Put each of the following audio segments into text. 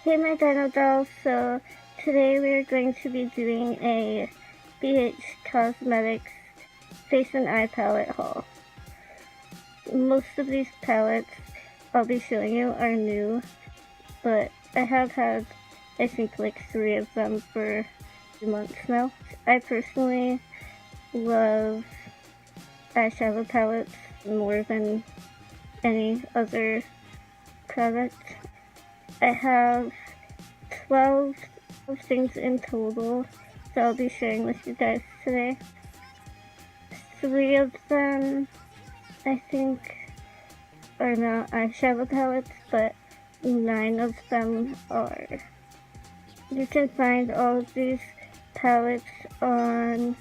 Hey my Dino dolls, so today we are going to be doing a BH Cosmetics face and eye palette haul. Most of these palettes I'll be showing you are new, but I have had I think like 3 of them for months now. I personally love eyeshadow palettes more than any other product. I have 12 things in total that I'll be sharing with you guys today. 3 of them I think are not eyeshadow palettes, but 9 of them are. You can find all of these palettes on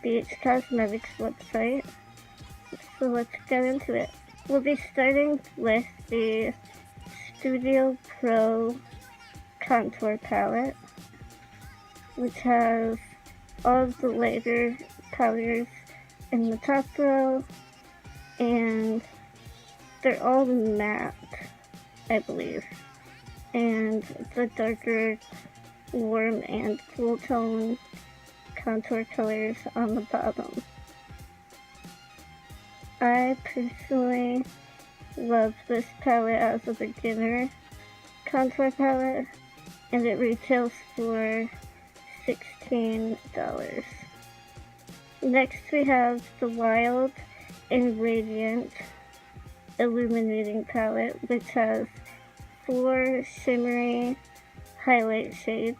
BH Cosmetics website. So let's get into it. We'll be starting with the Studio Pro contour palette, which has all of the lighter colors in the top row, and they're all matte, I believe, and the darker warm and cool tone contour colors on the bottom. I personally love this palette as a beginner contour palette, and it retails for $16. Next we have the Wild and Radiant Illuminating Palette, which has 4 shimmery highlight shades.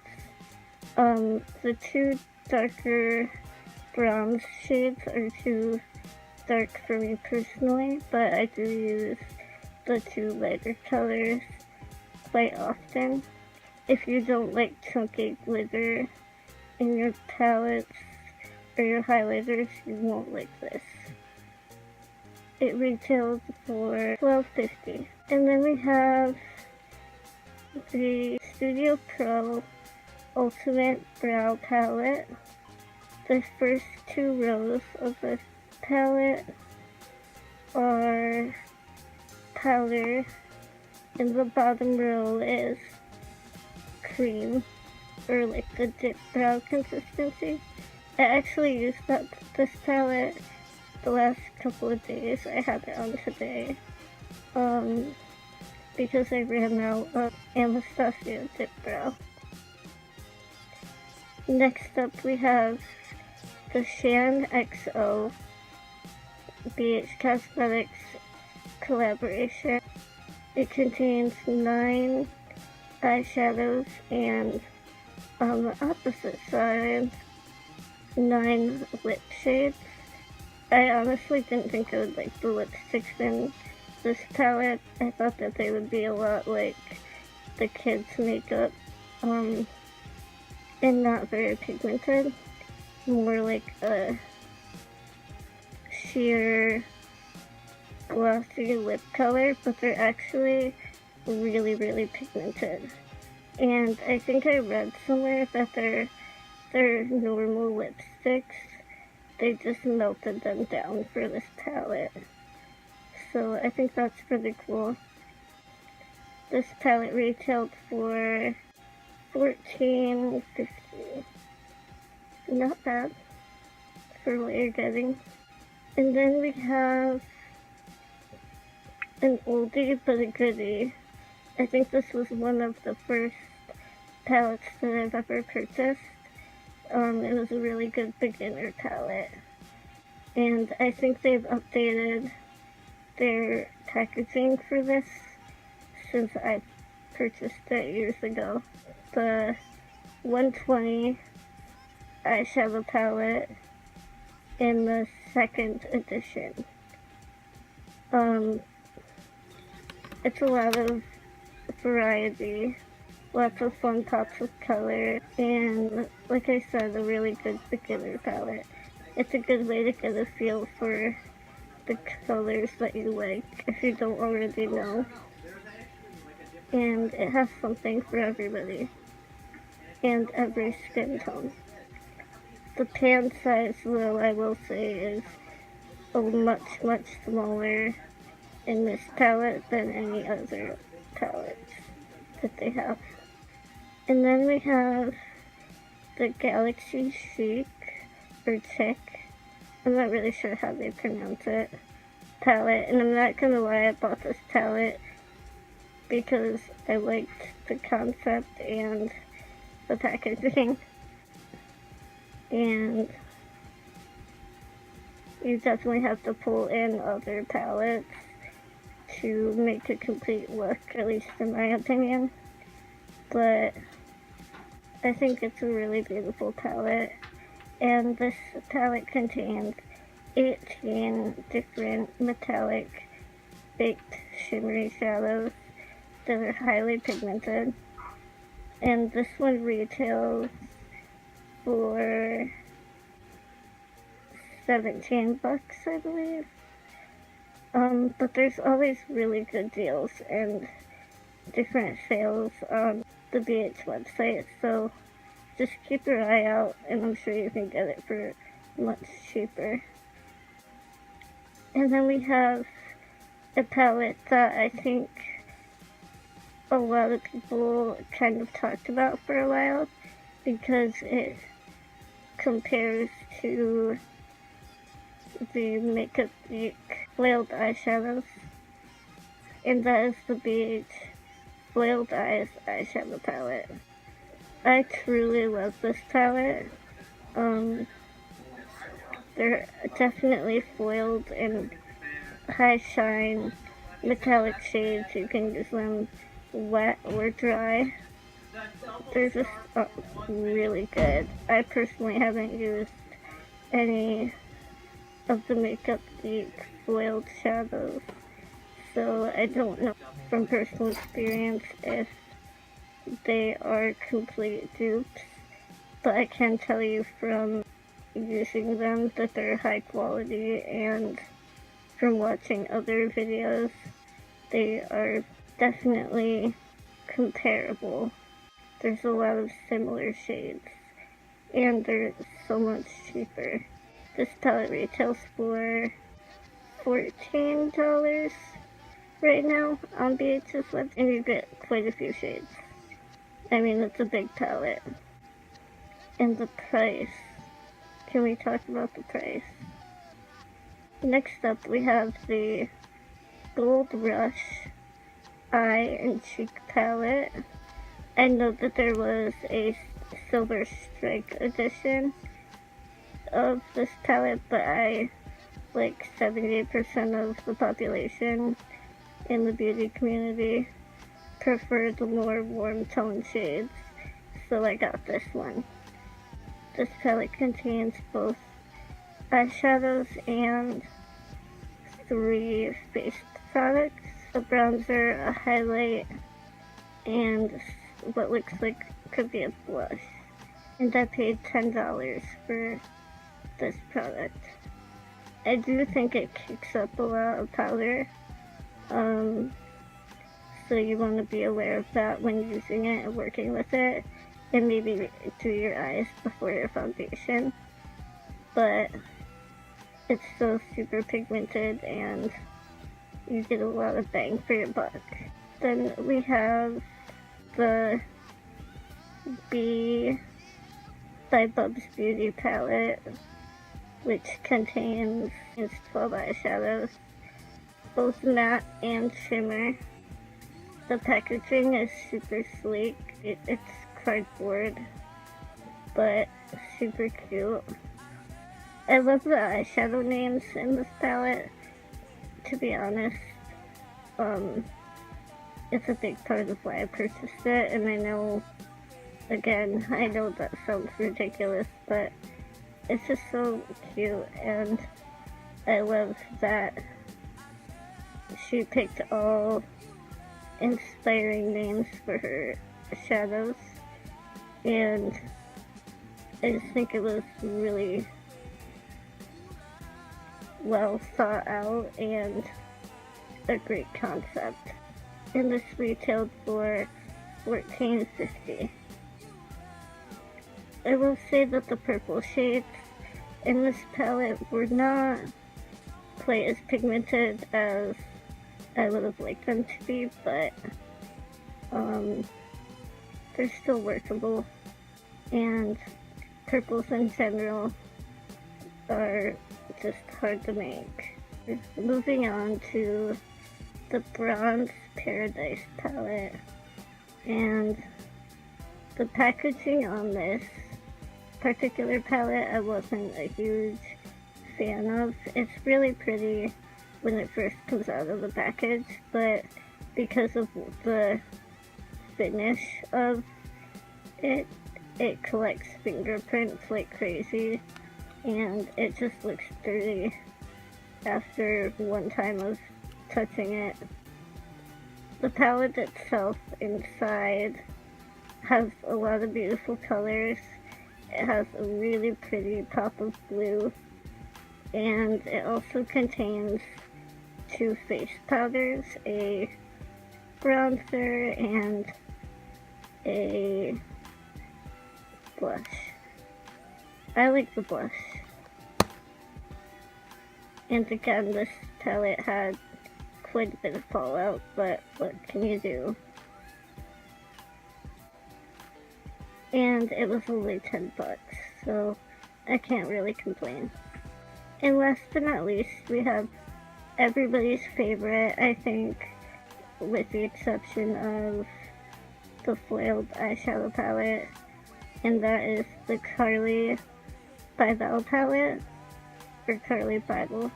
The 2 darker bronze shades are too dark for me personally, but I do use the 2 lighter colors quite often. If you don't like chunky glitter in your palettes or your highlighters, you won't like this. It retails for $12.50. And then we have the Studio Pro Ultimate Brow Palette. The first 2 rows of this palette are powder, and the bottom row is cream, or like the dip brow consistency. I actually used this palette the last couple of days. I had it on today because I ran out of Anastasia dip brow. Next up we have the Shan XO BH Cosmetics collaboration. It contains 9 eyeshadows and on the opposite side 9 lip shades. I honestly didn't think I would like the lipsticks in this palette. I thought that they would be a lot like the kids' makeup, and not very pigmented, more like a sheer glossy lip color, but they're actually really pigmented. And I think I read somewhere that they're normal lipsticks, they just melted them down for this palette. So I think that's pretty cool. This palette retailed for $14.50. Not bad for what you're getting. And then we have an oldie but a goodie. I think this was one of the first palettes that I've ever purchased. It was a really good beginner palette, and I think they've updated their packaging for this since I purchased it years ago. The 120 eyeshadow palette in the 2nd edition. It's a lot of variety, lots of fun pops of color, and like I said, a really good beginner palette. It's a good way to get a feel for the colors that you like if you don't already know. And it has something for everybody and every skin tone. The pan size, though, I will say, is much smaller in this palette than any other palettes that they have. And then we have the Galaxy Chic, or Chic, I'm not really sure how they pronounce it, palette. And I'm not gonna lie, I bought this palette because I liked the concept and the packaging. And you definitely have to pull in other palettes to make a complete look, at least in my opinion. But I think it's a really beautiful palette, and this palette contains 18 different metallic baked shimmery shadows that are highly pigmented, and this one retails for $17, I believe. But there's always really good deals and different sales on the BH website, so just keep your eye out, and I'm sure you can get it for much cheaper. And then we have a palette that I think a lot of people kind of talked about for a while because it compares to the Makeup Geek Foiled Eyeshadows, and that is the BH Foiled Eyes eyeshadow palette. I truly love this palette. They're definitely foiled and high shine metallic shades. You can use them wet or dry. They're just really good. I personally haven't used any of the Makeup Geek foiled shadows, so I don't know from personal experience if they are complete dupes, but I can tell you from using them that they're high quality, and from watching other videos they are definitely comparable. There's a lot of similar shades, and they're so much cheaper. This palette retails for $14 right now on BH's website, and you get quite a few shades. I mean, it's a big palette. And the price. Can we talk about the price? Next up, we have the Gold Rush Eye and Cheek palette. I know that there was a Silver Strike edition of this palette, but like 70% of the population in the beauty community prefer the more warm tone shades, so I got this one. This palette contains both eyeshadows and 3 face products: a bronzer, a highlight, and what looks like could be a blush. And I paid $10 for this product. I do think it kicks up a lot of powder, so you want to be aware of that when using it and working with it, and maybe do your eyes before your foundation. But it's still super pigmented and you get a lot of bang for your buck. Then we have the B by Bubs Beauty palette, which contains 12 eyeshadows, both matte and shimmer. The packaging is super sleek. It's cardboard, but super cute. I love the eyeshadow names in this palette, to be honest. It's a big part of why I purchased it, and I know that sounds ridiculous, but it's just so cute, and I love that she picked all inspiring names for her shadows, and I just think it was really well thought out and a great concept. And this retailed for $14.50. I will say that the purple shades in this palette were not quite as pigmented as I would have liked them to be, but they're still workable, and purples in general are just hard to make. Moving on to the Bronze Paradise palette, and the packaging on this particular palette I wasn't a huge fan of. It's really pretty when it first comes out of the package, but because of the finish of it, it collects fingerprints like crazy, and it just looks dirty after one time of touching it. The palette itself inside has a lot of beautiful colors. It has a really pretty pop of blue, and it also contains 2 face powders, a bronzer and a blush. I like the blush. And again, this palette had quite a bit of fallout, but what can you do? And it was only $10, so I can't really complain. And last but not least, we have everybody's favorite, I think, with the exception of the foiled eyeshadow palette, and that is the Carly Bible palette, or Carly Bible.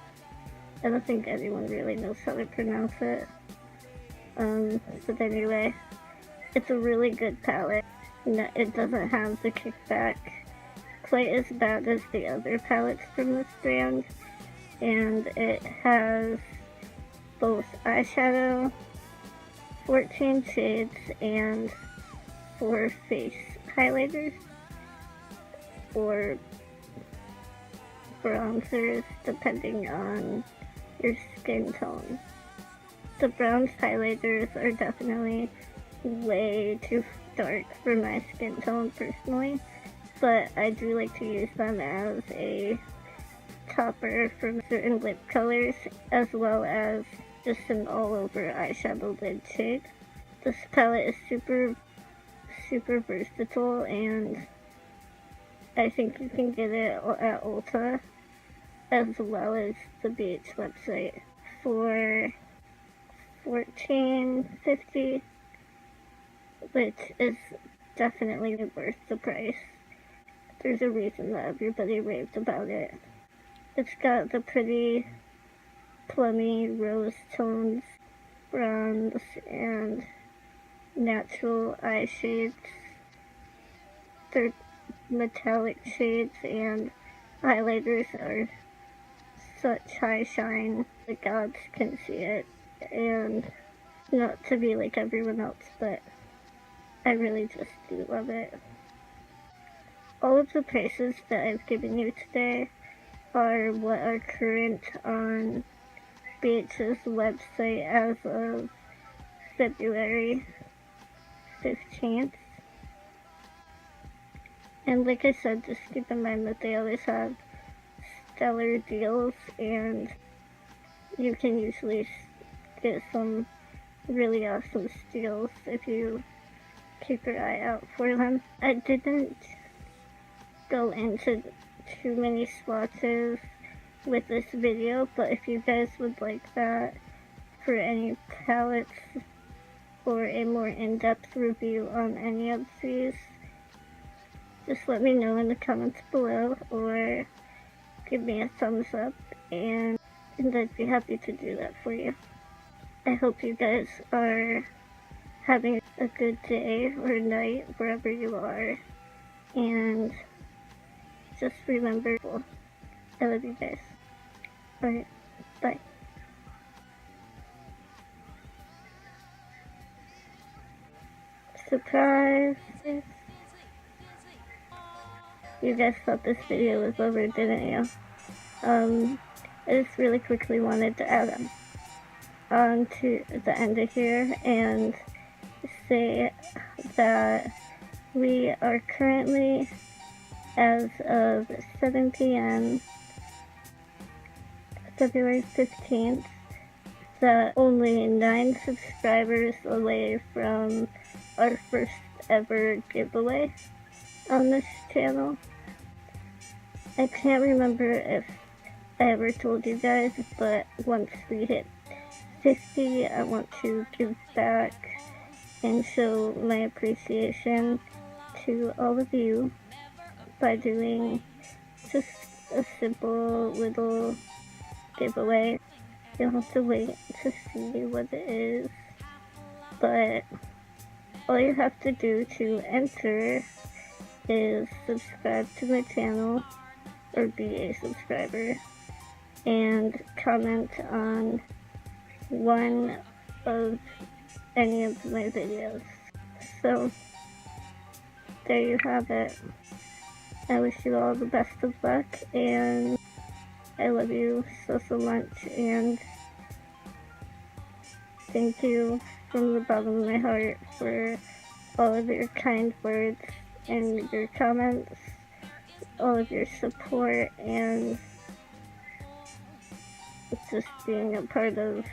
I don't think anyone really knows how to pronounce it. But anyway, it's a really good palette. It doesn't have the kickback quite as bad as the other palettes from this brand, and it has both eyeshadow, 14 shades, and 4 face highlighters or bronzers depending on your skin tone. The bronze highlighters are definitely way too dark for my skin tone personally, but I do like to use them as a topper for certain lip colors, as well as just an all-over eyeshadow lid shade. This palette is super versatile, and I think you can get it at Ulta as well as the BH website for $14.50, which is definitely worth the price. There's a reason that everybody raved about it. It's got the pretty plummy rose tones, bronze, and natural eye shades. They're metallic shades, and highlighters are such high shine the gods can see it, and not to be like everyone else, but I really just do love it. All of the prices that I've given you today are what are current on BH's website as of February 15th. And like I said, just keep in mind that they always have stellar deals, and you can usually get some really awesome steals if you keep your eye out for them. I didn't go into too many swatches with this video, but if you guys would like that for any palettes or a more in-depth review on any of these, just let me know in the comments below, or give me a thumbs up, and I'd be happy to do that for you. I hope you guys are having a good day or night wherever you are, and just remember, I love you guys. Alright, bye. Surprise! You guys thought this video was over, didn't you? I just really quickly wanted to add on to the end of here and say that we are currently, as of 7 p.m., February 15th, that only 9 subscribers away from our first ever giveaway on this channel. I can't remember if I ever told you guys, but once we hit 50, I want to give back and show my appreciation to all of you by doing just a simple little giveaway. You'll have to wait to see what it is, but all you have to do to enter is subscribe to my channel or be a subscriber and comment on one of any of my videos. So there you have it. I wish you all the best of luck, and I love you so much, and thank you from the bottom of my heart for all of your kind words and your comments, all of your support, and just being a part of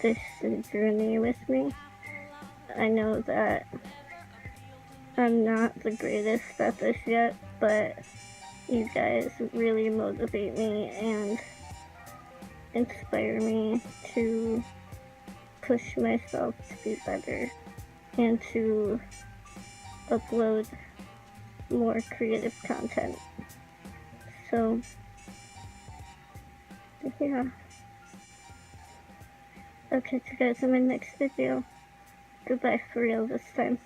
this journey with me. I know that I'm not the greatest at this yet, but you guys really motivate me and inspire me to push myself to be better and to upload more creative content. So, yeah. I'll catch you guys in my next video. Goodbye for real this time.